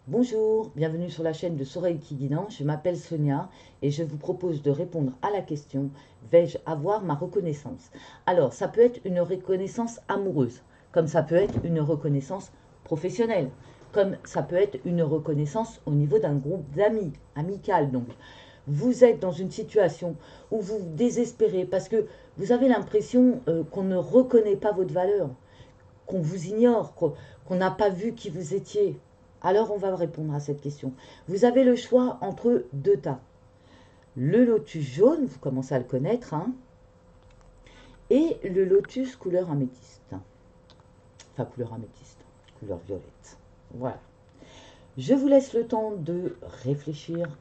Bonjour, bienvenue sur la chaîne de Soreille qui Guidance. Je m'appelle Sonia et je vous propose de répondre à la question: vais-je avoir ma reconnaissance? Alors, ça peut être une reconnaissance amoureuse, comme ça peut être une reconnaissance professionnelle, comme ça peut être une reconnaissance au niveau d'un groupe d'amis, amical. Donc, vous êtes dans une situation où vous vous désespérez parce que vous avez l'impression qu'on ne reconnaît pas votre valeur, qu'on vous ignore, qu'on n'a pas vu qui vous étiez. Alors on va répondre à cette question. Vous avez le choix entre deux tas. Le lotus jaune, vous commencez à le connaître, hein, et le lotus couleur améthyste. Enfin, couleur améthyste, couleur violette. Voilà. Je vous laisse le temps de réfléchir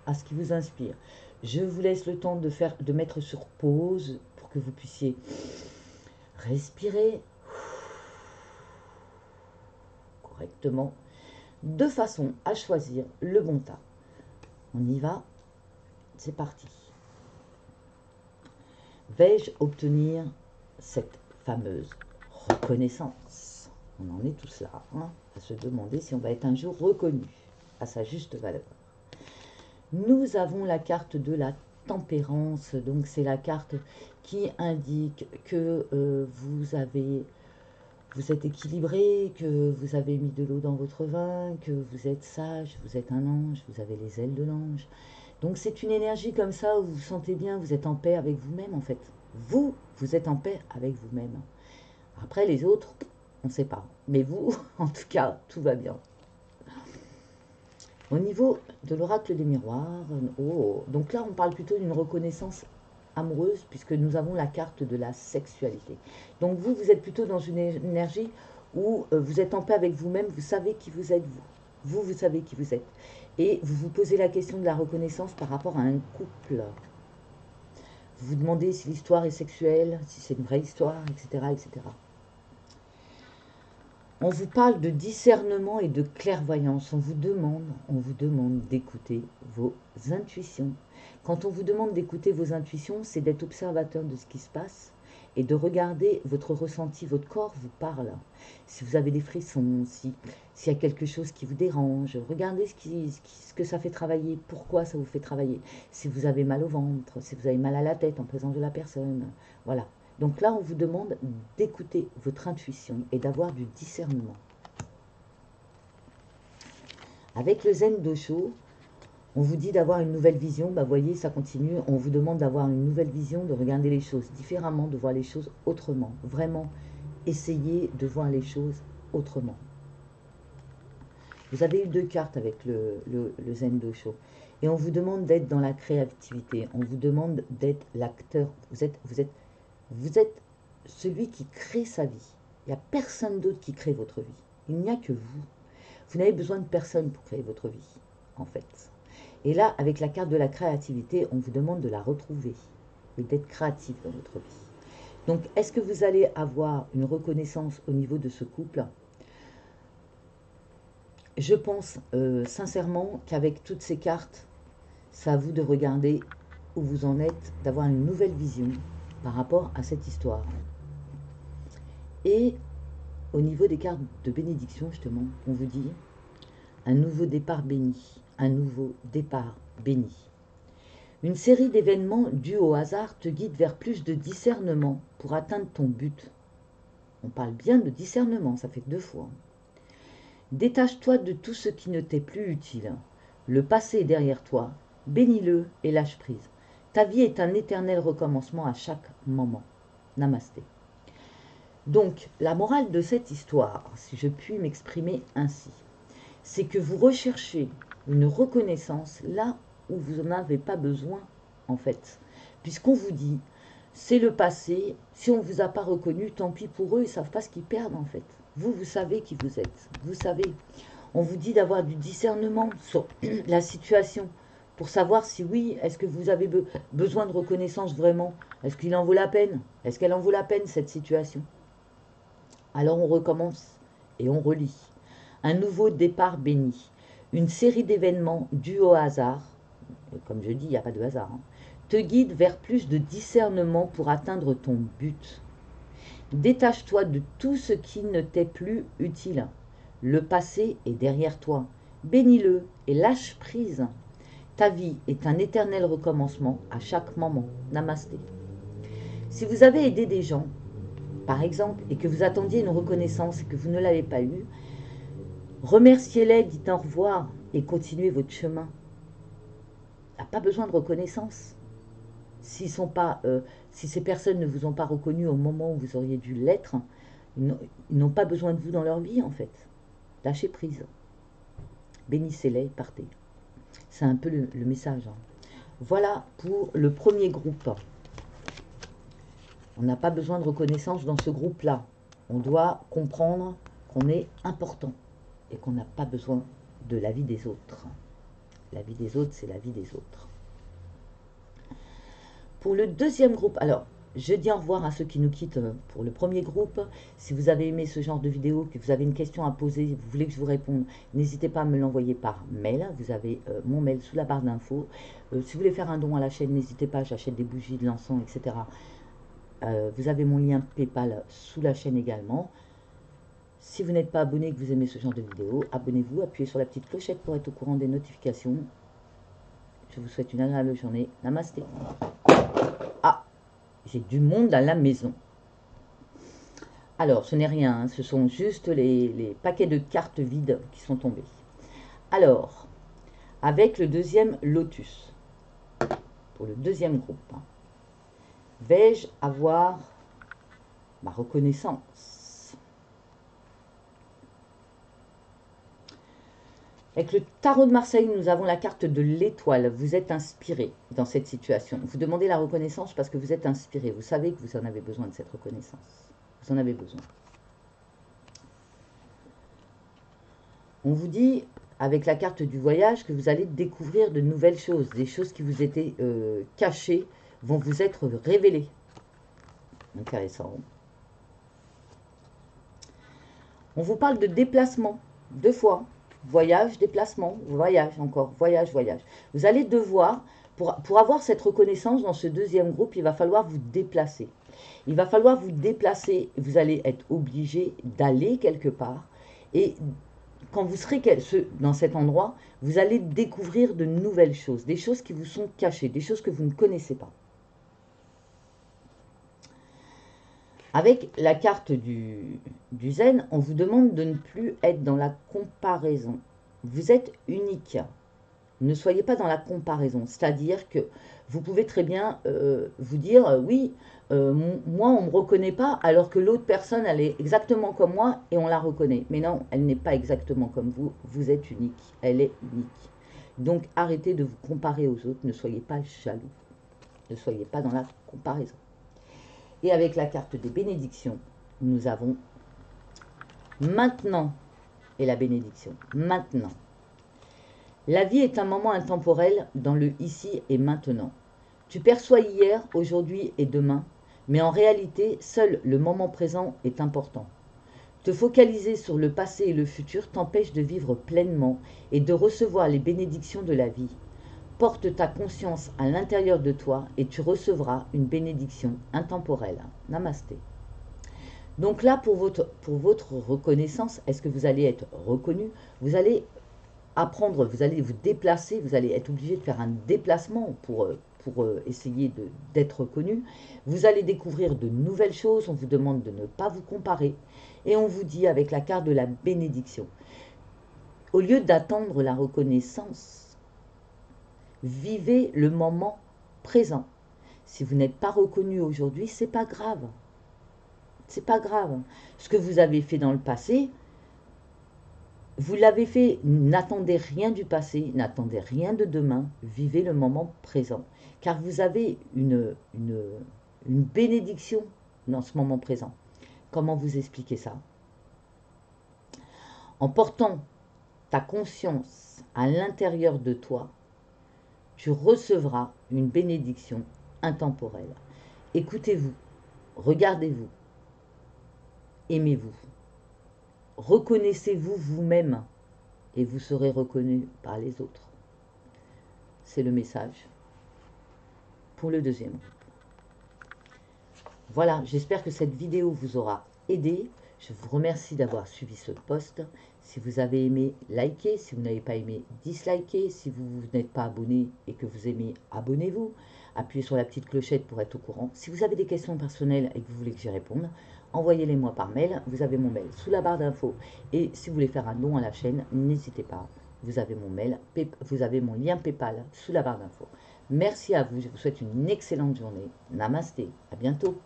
à ce qui vous inspire. Je vous laisse le temps de mettre sur pause pour que vous puissiez respirer correctement, de façon à choisir le bon tas. On y va, c'est parti. Vais-je obtenir cette fameuse reconnaissance? On en est tous là, hein, à se demander si on va être un jour reconnu à sa juste valeur. Nous avons la carte de la tempérance, donc c'est la carte qui indique que vous êtes équilibré, que vous avez mis de l'eau dans votre vin, que vous êtes sage, vous êtes un ange, vous avez les ailes de l'ange. Donc c'est une énergie comme ça où vous vous sentez bien, vous êtes en paix avec vous-même en fait. Vous êtes en paix avec vous-même. Après les autres, on ne sait pas. Mais vous, en tout cas, tout va bien. Au niveau de l'oracle des miroirs, oh, donc là on parle plutôt d'une reconnaissance amoureuse puisque nous avons la carte de la sexualité. Donc vous êtes plutôt dans une énergie où vous êtes en paix avec vous-même, vous savez qui vous êtes vous. Vous savez qui vous êtes. Et vous vous posez la question de la reconnaissance par rapport à un couple. Vous vous demandez si l'histoire est sexuelle, si c'est une vraie histoire, etc., etc. On vous parle de discernement et de clairvoyance. On vous demande d'écouter vos intuitions. Quand on vous demande d'écouter vos intuitions, c'est d'être observateur de ce qui se passe et de regarder votre ressenti. Votre corps vous parle. Si vous avez des frissons, s'il y a quelque chose qui vous dérange, regardez ce que ça fait travailler, pourquoi ça vous fait travailler. Si vous avez mal au ventre, si vous avez mal à la tête en présence de la personne. Voilà. Donc là, on vous demande d'écouter votre intuition et d'avoir du discernement. Avec le Zen Dosho, on vous dit d'avoir une nouvelle vision. Bah, voyez, ça continue. On vous demande d'avoir une nouvelle vision, de regarder les choses différemment, de voir les choses autrement. Vraiment, essayez de voir les choses autrement. Vous avez eu deux cartes avec le Zen Dosho. Et on vous demande d'être dans la créativité. On vous demande d'être l'acteur. Vous êtes celui qui crée sa vie. Il n'y a personne d'autre qui crée votre vie. Il n'y a que vous. Vous n'avez besoin de personne pour créer votre vie, en fait. Et là, avec la carte de la créativité, on vous demande de la retrouver et d'être créatif dans votre vie. Donc, est-ce que vous allez avoir une reconnaissance au niveau de ce couple? Je pense sincèrement qu'avec toutes ces cartes, c'est à vous de regarder où vous en êtes, d'avoir une nouvelle vision par rapport à cette histoire. Et au niveau des cartes de bénédiction, justement, on vous dit un nouveau départ béni, un nouveau départ béni. Une série d'événements dus au hasard te guide vers plus de discernement pour atteindre ton but. On parle bien de discernement, ça fait 2 fois. Détache-toi de tout ce qui ne t'est plus utile. Le passé est derrière toi, bénis-le et lâche prise. Ta vie est un éternel recommencement à chaque moment. Namasté. Donc, la morale de cette histoire, si je puis m'exprimer ainsi, c'est que vous recherchez une reconnaissance là où vous n'en avez pas besoin, en fait. Puisqu'on vous dit, c'est le passé, si on ne vous a pas reconnu, tant pis pour eux, ils ne savent pas ce qu'ils perdent, en fait. Vous, vous savez qui vous êtes, vous savez. On vous dit d'avoir du discernement sur la situation, pour savoir si oui, est-ce que vous avez besoin de reconnaissance vraiment? Est-ce qu'il en vaut la peine? Est-ce qu'elle en vaut la peine, cette situation? Alors on recommence et on relit. Un nouveau départ béni. Une série d'événements dus au hasard, comme je dis, il n'y a pas de hasard, hein, te guide vers plus de discernement pour atteindre ton but. Détache-toi de tout ce qui ne t'est plus utile. Le passé est derrière toi. Bénis-le et lâche prise. Ta vie est un éternel recommencement à chaque moment. Namasté. Si vous avez aidé des gens, par exemple, et que vous attendiez une reconnaissance et que vous ne l'avez pas eue, remerciez-les, dites au revoir et continuez votre chemin. Il n'y a pas besoin de reconnaissance. Si ces personnes ne vous ont pas reconnu au moment où vous auriez dû l'être, ils n'ont pas besoin de vous dans leur vie en fait. Lâchez prise. Bénissez-les et partez. C'est un peu le message. Voilà pour le premier groupe. On n'a pas besoin de reconnaissance dans ce groupe-là. On doit comprendre qu'on est important et qu'on n'a pas besoin de l'avis des autres. La vie des autres, c'est la vie des autres. Pour le deuxième groupe, alors, je dis au revoir à ceux qui nous quittent pour le premier groupe. Si vous avez aimé ce genre de vidéo, que vous avez une question à poser, vous voulez que je vous réponde, n'hésitez pas à me l'envoyer par mail. Vous avez mon mail sous la barre d'infos. Si vous voulez faire un don à la chaîne, n'hésitez pas, j'achète des bougies, de l'encens, etc. Vous avez mon lien PayPal sous la chaîne également. Si vous n'êtes pas abonné et que vous aimez ce genre de vidéo, abonnez-vous, appuyez sur la petite clochette pour être au courant des notifications. Je vous souhaite une agréable journée. Namasté. Ah, j'ai du monde à la maison. Alors, ce n'est rien, hein, ce sont juste les paquets de cartes vides qui sont tombés. Alors, avec le deuxième lotus, pour le deuxième groupe, hein, vais-je avoir ma reconnaissance? Avec le tarot de Marseille, nous avons la carte de l'étoile. Vous êtes inspiré dans cette situation. Vous demandez la reconnaissance parce que vous êtes inspiré. Vous savez que vous en avez besoin de cette reconnaissance. Vous en avez besoin. On vous dit, avec la carte du voyage, que vous allez découvrir de nouvelles choses. Des choses qui vous étaient cachées vont vous être révélées. Intéressant. On vous parle de déplacement, 2 fois. Voyage, déplacement, voyage encore, voyage, voyage. Vous allez devoir, pour avoir cette reconnaissance dans ce deuxième groupe, il va falloir vous déplacer. Il va falloir vous déplacer, vous allez être obligé d'aller quelque part. Et quand vous serez dans cet endroit, vous allez découvrir de nouvelles choses, des choses qui vous sont cachées, des choses que vous ne connaissez pas. Avec la carte du zen, on vous demande de ne plus être dans la comparaison. Vous êtes unique. Ne soyez pas dans la comparaison. C'est-à-dire que vous pouvez très bien vous dire, oui, moi, on ne me reconnaît pas, alors que l'autre personne, elle est exactement comme moi et on la reconnaît. Mais non, elle n'est pas exactement comme vous. Vous êtes unique. Elle est unique. Donc, arrêtez de vous comparer aux autres. Ne soyez pas jaloux. Ne soyez pas dans la comparaison. Et avec la carte des bénédictions, nous avons maintenant et la bénédiction. Maintenant. La vie est un moment intemporel dans le ici et maintenant. Tu perçois hier, aujourd'hui et demain, mais en réalité, seul le moment présent est important. Te focaliser sur le passé et le futur t'empêche de vivre pleinement et de recevoir les bénédictions de la vie. Porte ta conscience à l'intérieur de toi et tu recevras une bénédiction intemporelle. Namasté. Donc là, pour votre reconnaissance, est-ce que vous allez être reconnu? Vous allez apprendre, vous allez vous déplacer, vous allez être obligé de faire un déplacement pour essayer d'être reconnu. Vous allez découvrir de nouvelles choses, on vous demande de ne pas vous comparer. Et on vous dit avec la carte de la bénédiction, au lieu d'attendre la reconnaissance, vivez le moment présent. Si vous n'êtes pas reconnu aujourd'hui, c'est pas grave. C'est pas grave. Ce que vous avez fait dans le passé, vous l'avez fait. N'attendez rien du passé, n'attendez rien de demain. Vivez le moment présent. Car vous avez une bénédiction dans ce moment présent. Comment vous expliquer ça? En portant ta conscience à l'intérieur de toi, tu recevras une bénédiction intemporelle. Écoutez-vous, regardez-vous, aimez-vous, reconnaissez-vous vous-même et vous serez reconnu par les autres. C'est le message pour le deuxième groupe. Voilà, j'espère que cette vidéo vous aura aidé. Je vous remercie d'avoir suivi ce post. Si vous avez aimé, likez. Si vous n'avez pas aimé, dislikez. Si vous n'êtes pas abonné et que vous aimez, abonnez-vous. Appuyez sur la petite clochette pour être au courant. Si vous avez des questions personnelles et que vous voulez que j'y réponde, envoyez-les moi par mail. Vous avez mon mail sous la barre d'infos. Et si vous voulez faire un don à la chaîne, n'hésitez pas. Vous avez mon mail, vous avez mon lien PayPal sous la barre d'infos. Merci à vous. Je vous souhaite une excellente journée. Namasté. À bientôt.